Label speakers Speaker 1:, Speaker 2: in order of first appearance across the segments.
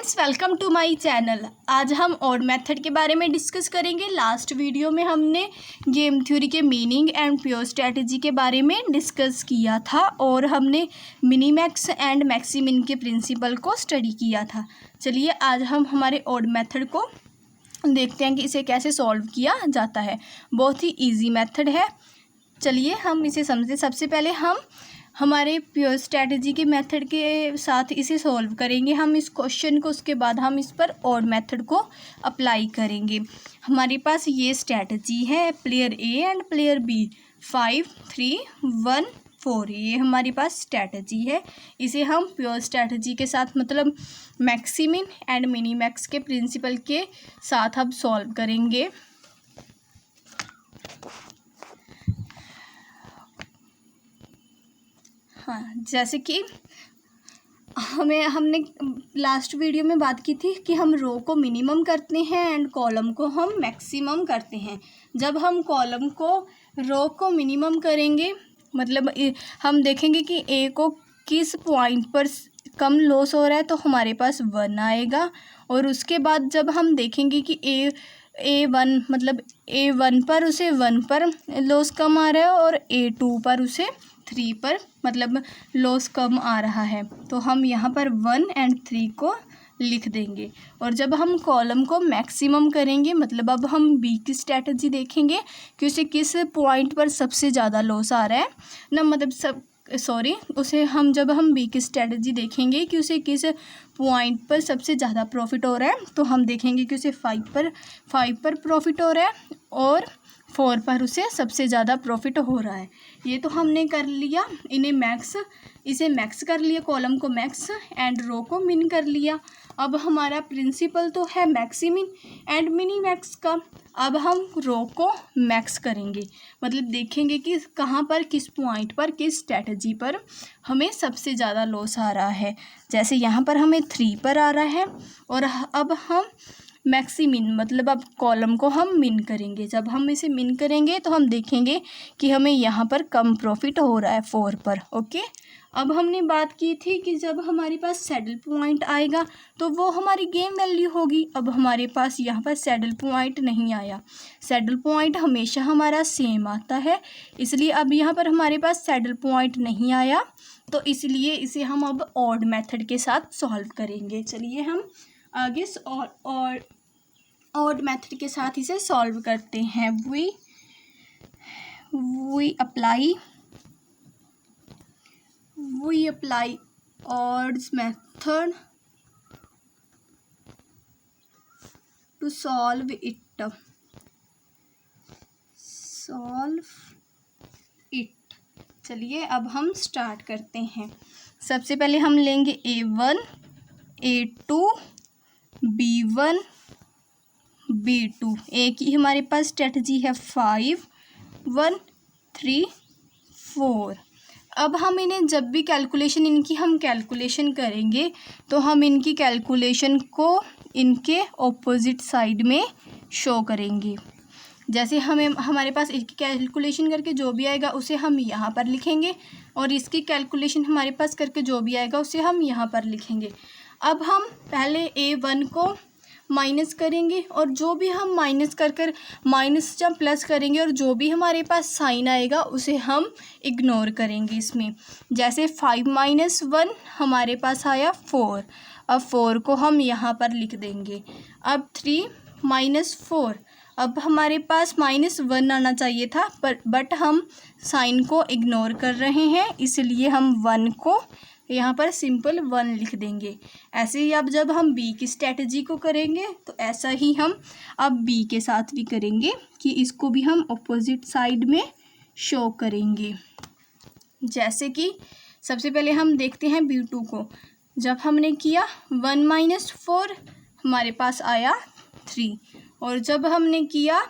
Speaker 1: Friends, welcome to my channel. आज हम odd method के बारे में डिस्कस करेंगे। लास्ट वीडियो में हमने गेम थ्योरी के मीनिंग एंड प्योर स्ट्रेटजी के बारे में डिस्कस किया था और हमने मिनीमैक्स एंड मैक्सिमिन के प्रिंसिपल को स्टडी किया था। चलिए आज हम हमारे ऑड मेथड को देखते हैं कि इसे कैसे सॉल्व किया जाता है। बहुत ही ईजी मेथड है। चलिए हम इसे समझते। सबसे पहले हम हमारे प्योर स्ट्रेटजी के मेथड के साथ इसे सॉल्व करेंगे हम इस क्वेश्चन को। उसके बाद हम इस पर ऑड मेथड को अप्लाई करेंगे। हमारे पास ये स्ट्रेटजी है, player A and player B, 5 3 1 4, ये हमारे पास स्ट्रेटजी है। इसे हम प्योर स्ट्रेटजी के साथ मतलब मैक्सिमिन एंड मिनीमैक्स के प्रिंसिपल के साथ अब सॉल्व करेंगे। हाँ, जैसे कि हमने लास्ट वीडियो में बात की थी कि हम रो को मिनिमम करते हैं एंड कॉलम को हम मैक्सिमम करते हैं। जब हम कॉलम को रो को मिनिमम करेंगे मतलब हम देखेंगे कि ए को किस पॉइंट पर कम लॉस हो रहा है तो हमारे पास 1 आएगा। और उसके बाद जब हम देखेंगे कि A1 मतलब A1 पर उसे 1 पर लॉस कम आ रहा है और A2 पर उसे 3 पर मतलब लॉस कम आ रहा है, तो हम यहाँ पर 1 एंड 3 को लिख देंगे। और जब हम कॉलम को मैक्सिमम करेंगे मतलब अब हम बी की स्ट्रेटजी देखेंगे कि उसे किस पॉइंट पर सबसे ज़्यादा लॉस आ रहा है ना, मतलब जब हम बी की स्ट्रेटजी देखेंगे कि उसे किस पॉइंट पर सबसे ज़्यादा प्रॉफिट हो रहा है तो हम देखेंगे कि उसे 5 पर प्रॉफिट हो रहा है और 4 पर उसे सबसे ज़्यादा प्रॉफिट हो रहा है। ये तो हमने कर लिया, इसे मैक्स कर लिया, कॉलम को मैक्स एंड रो को मिन कर लिया। अब हमारा प्रिंसिपल तो है मैक्सिमिन एंड मिनी मैक्स का। अब हम रो को मैक्स करेंगे मतलब देखेंगे कि कहाँ पर किस पॉइंट पर किस स्ट्रेटजी पर हमें सबसे ज़्यादा लॉस आ रहा है। जैसे यहाँ पर हमें 3 पर आ रहा है और अब हम मैक्सिमिन मतलब अब कॉलम को हम मिन करेंगे। जब हम इसे मिन करेंगे तो हम देखेंगे कि हमें यहाँ पर कम प्रॉफिट हो रहा है 4 पर। ओके, अब हमने बात की थी कि जब हमारे पास सैडल पॉइंट आएगा तो वो हमारी गेम वैल्यू होगी। अब हमारे पास यहाँ पर सैडल पॉइंट नहीं आया। सैडल पॉइंट हमेशा हमारा सेम आता है, इसलिए अब यहाँ पर हमारे पास सैडल पॉइंट नहीं आया तो इसलिए इसे हम अब ऑड मेथड के साथ सॉल्व करेंगे। चलिए हम आगे ऑड मेथड के साथ इसे सॉल्व करते हैं। We apply odds method to solve it। चलिए अब हम स्टार्ट करते हैं। सबसे पहले हम लेंगे A1 A2 B1 B2। ए की हमारे पास स्ट्रेटजी है 5 1 3 4। अब हम इन्हें जब भी हम कैलकुलेशन करेंगे तो हम इनकी कैलकुलेशन को इनके ऑपोजिट साइड में शो करेंगे। जैसे हमारे पास इसकी कैलकुलेशन करके जो भी आएगा उसे हम यहाँ पर लिखेंगे और इसकी कैलकुलेशन हमारे पास करके जो भी आएगा उसे हम यहाँ पर लिखेंगे। अब हम पहले A1 को माइनस करेंगे और जो भी हम माइनस जब प्लस करेंगे और जो भी हमारे पास साइन आएगा उसे हम इग्नोर करेंगे इसमें। जैसे 5 - 1 हमारे पास आया 4, अब 4 को हम यहाँ पर लिख देंगे। अब 3 - 4, अब हमारे पास -1 आना चाहिए था बट हम साइन को इग्नोर कर रहे हैं इसलिए हम 1 को यहाँ पर सिंपल 1 लिख देंगे। ऐसे ही अब जब हम बी की स्ट्रेटजी को करेंगे तो ऐसा ही हम अब बी के साथ भी करेंगे कि इसको भी हम ऑपोजिट साइड में शो करेंगे। जैसे कि सबसे पहले हम देखते हैं B2 को। जब हमने किया 1 - 4 हमारे पास आया 3 और जब हमने किया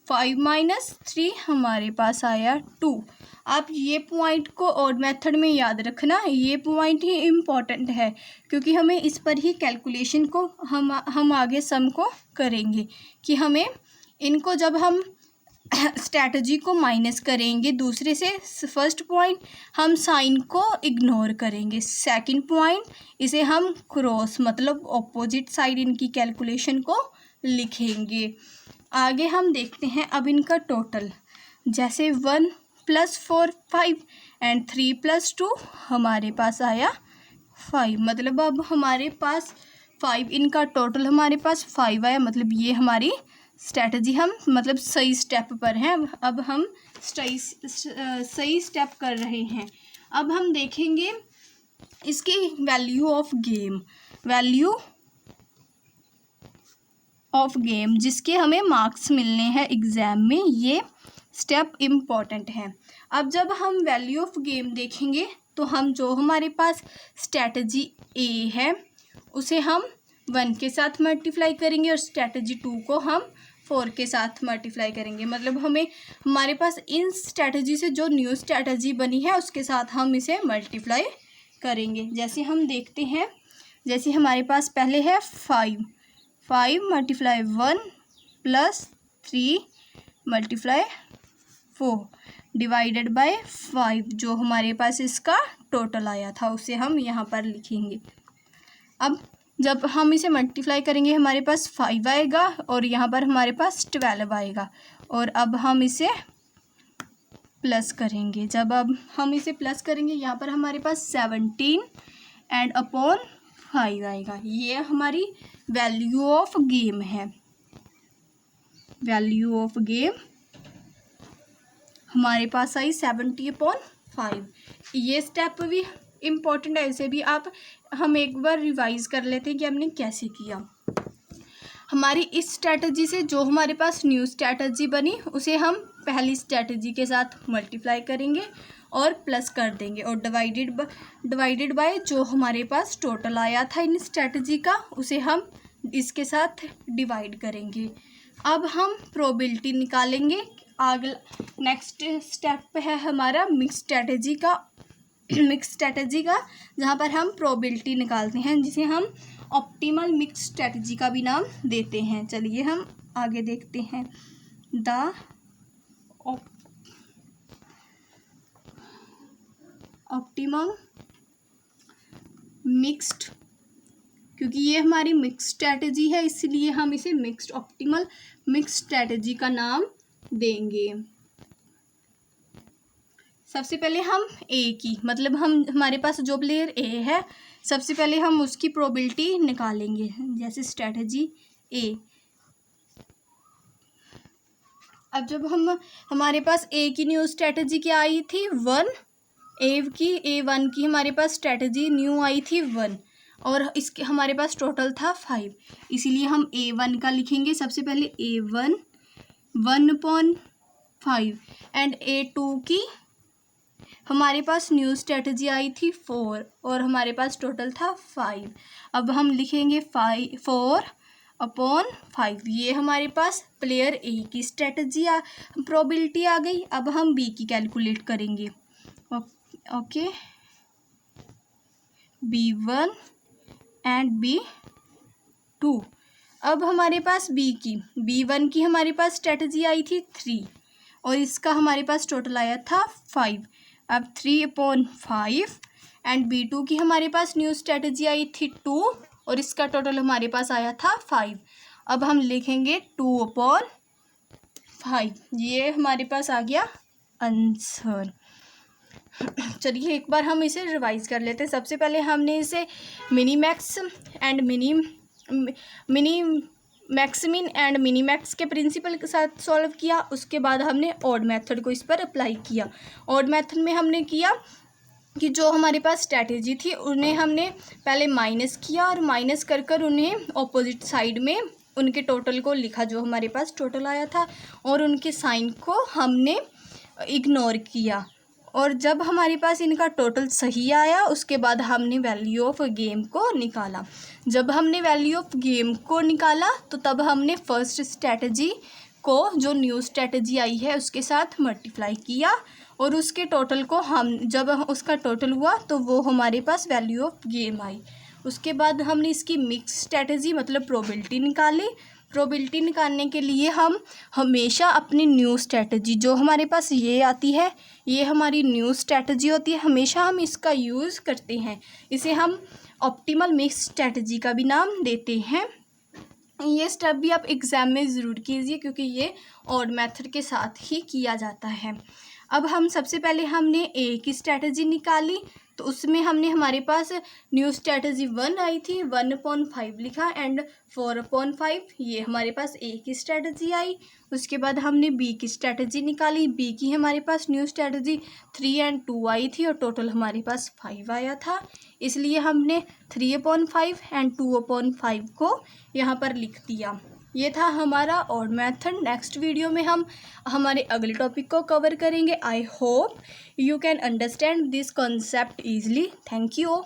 Speaker 1: 5 - 3 हमारे पास आया 2। आप ये पॉइंट को ऑड मेथड में याद रखना, ये पॉइंट ही इम्पॉर्टेंट है क्योंकि हमें इस पर ही कैलकुलेशन को हम आगे सम को करेंगे कि हमें इनको जब हम स्ट्रैटेजी को माइनस करेंगे दूसरे से। फर्स्ट पॉइंट हम साइन को इग्नोर करेंगे। सेकंड पॉइंट इसे हम क्रॉस मतलब ऑपोजिट साइड इनकी कैलकुलेशन को लिखेंगे। आगे हम देखते हैं अब इनका टोटल। जैसे 1 + 4 5 एंड 3 + 2 हमारे पास आया 5। मतलब अब हमारे पास 5 इनका टोटल हमारे पास 5 आया। मतलब ये हमारी स्ट्रैटेजी हम मतलब सही स्टेप पर हैं। अब हम सही स्टेप कर रहे हैं। अब हम देखेंगे इसकी वैल्यू ऑफ गेम जिसके हमें मार्क्स मिलने हैं एग्ज़ाम में। ये स्टेप इम्पॉर्टेंट है। अब जब हम वैल्यू ऑफ गेम देखेंगे तो हम जो हमारे पास स्ट्रैटेजी ए है उसे हम 1 के साथ मल्टीप्लाई करेंगे और स्ट्रैटेजी 2 को हम 4 के साथ मल्टीप्लाई करेंगे। मतलब हमारे पास इन स्ट्रैटेजी से जो न्यू स्ट्रैटेजी बनी है उसके साथ हम इसे मल्टीप्लाई करेंगे। जैसे हम देखते हैं, जैसे हमारे पास पहले है 5 × 1 + 3 × 4 डिवाइडेड बाय 5 जो हमारे पास इसका टोटल आया था उसे हम यहाँ पर लिखेंगे। अब जब हम इसे मल्टीप्लाई करेंगे हमारे पास 5 आएगा और यहाँ पर हमारे पास 12 आएगा। और अब हम इसे प्लस करेंगे। जब अब हम इसे प्लस करेंगे यहाँ पर हमारे पास 17 एंड अपॉन 5 आएगा। ये हमारी वैल्यू ऑफ गेम है। वैल्यू ऑफ गेम हमारे पास आई 70/5। ये स्टेप भी इम्पॉर्टेंट है। इसे भी हम एक बार रिवाइज कर लेते हैं कि हमने कैसे किया। हमारी इस स्ट्रैटेजी से जो हमारे पास न्यू स्ट्रैटेजी बनी उसे हम पहली स्ट्रैटेजी के साथ मल्टीप्लाई करेंगे और प्लस कर देंगे और डिवाइडेड बाय जो हमारे पास टोटल आया था इन स्ट्रैटेजी का उसे हम इसके साथ डिवाइड करेंगे। अब हम प्रोबेबिलिटी निकालेंगे। नेक्स्ट स्टेप है हमारा मिक्स स्ट्रैटेजी का जहाँ पर हम प्रोबेबिलिटी निकालते हैं जिसे हम ऑप्टिमल मिक्स स्ट्रैटेजी का भी नाम देते हैं। चलिए हम आगे देखते हैं। द ऑप्टिमम मिक्स्ड, क्योंकि ये हमारी मिक्स स्ट्रैटेजी है इसलिए हम इसे ऑप्टिमल मिक्स स्ट्रैटेजी का नाम देंगे। सबसे पहले हम ए की मतलब हमारे पास जो प्लेयर ए है सबसे पहले हम उसकी प्रोबेबिलिटी निकालेंगे। जैसे स्ट्रैटेजी ए। अब जब हमारे पास ए की न्यू स्ट्रैटेजी क्या आई थी 1। A1 की हमारे पास स्ट्रैटेजी न्यू आई थी 1 और इसके हमारे पास टोटल था 5। इसीलिए हम A1 का लिखेंगे। सबसे पहले A1 1/5 एंड A2 की हमारे पास न्यू स्ट्रैटेजी आई थी 4 और हमारे पास टोटल था 5। अब हम लिखेंगे 4/5। ये हमारे पास प्लेयर ए की स्ट्रैटेजी प्रोबेबिलिटी आ गई। अब हम बी की कैलकुलेट करेंगे। Okay, B1 and B2। अब हमारे पास B1 की हमारे पास स्ट्रैटेजी आई थी 3 और इसका हमारे पास टोटल आया था 5। अब 3/5 एंड B2 की हमारे पास न्यू स्ट्रैटेजी आई थी 2 और इसका टोटल हमारे पास आया था 5। अब हम लिखेंगे 2/5। ये हमारे पास आ गया आंसर। चलिए एक बार हम इसे रिवाइज कर लेते हैं। सबसे पहले हमने इसे Minimax and maximin and Minimax के प्रिंसिपल के साथ सॉल्व किया। उसके बाद हमने ऑड मेथड को इस पर अप्लाई किया। ऑड मेथड में हमने किया कि जो हमारे पास स्ट्रैटेजी थी उन्हें हमने पहले माइनस किया और माइनस कर उन्हें ऑपोजिट साइड में उनके टोटल को लिखा जो हमारे पास टोटल आया था और उनके साइन को हमने इग्नोर किया। और जब हमारे पास इनका टोटल सही आया उसके बाद हमने वैल्यू ऑफ गेम को निकाला। जब हमने वैल्यू ऑफ गेम को निकाला तो तब हमने फर्स्ट स्ट्रैटेजी को जो न्यू स्ट्रैटेजी आई है उसके साथ मल्टीप्लाई किया और उसके टोटल को जब उसका टोटल हुआ तो वो हमारे पास वैल्यू ऑफ गेम आई। उसके बाद हमने इसकी मिक्स स्ट्रैटेजी मतलब प्रोबेबिलिटी निकाली प्रोबेबिलिटी निकालने के लिए हम हमेशा अपनी न्यू स्ट्रेटजी जो हमारे पास ये आती है, ये हमारी न्यू स्ट्रेटजी होती है, हमेशा हम इसका यूज़ करते हैं। इसे हम ऑप्टिमल मिक्स स्ट्रेटजी का भी नाम देते हैं। ये स्टेप भी आप एग्ज़ाम में ज़रूर कीजिए क्योंकि ये ऑड मेथड के साथ ही किया जाता है। अब हम सबसे पहले हमने ए की स्ट्रेटजी निकाली, तो उसमें हमने हमारे पास न्यू स्ट्रेटजी 1 आई थी, 1/5 लिखा एंड 4/5 ये हमारे पास ए की स्ट्रेटजी आई। उसके बाद हमने बी की स्ट्रेटजी निकाली, बी की हमारे पास न्यू स्ट्रेटजी 3 और 2 आई थी और टोटल हमारे पास 5 आया था, इसलिए हमने 3/5 एंड 2/5 को यहाँ पर लिख दिया। ये था हमारा ऑड मेथड। नेक्स्ट वीडियो में हम हमारे अगले टॉपिक को कवर करेंगे। I hope you can understand this concept easily. Thank you.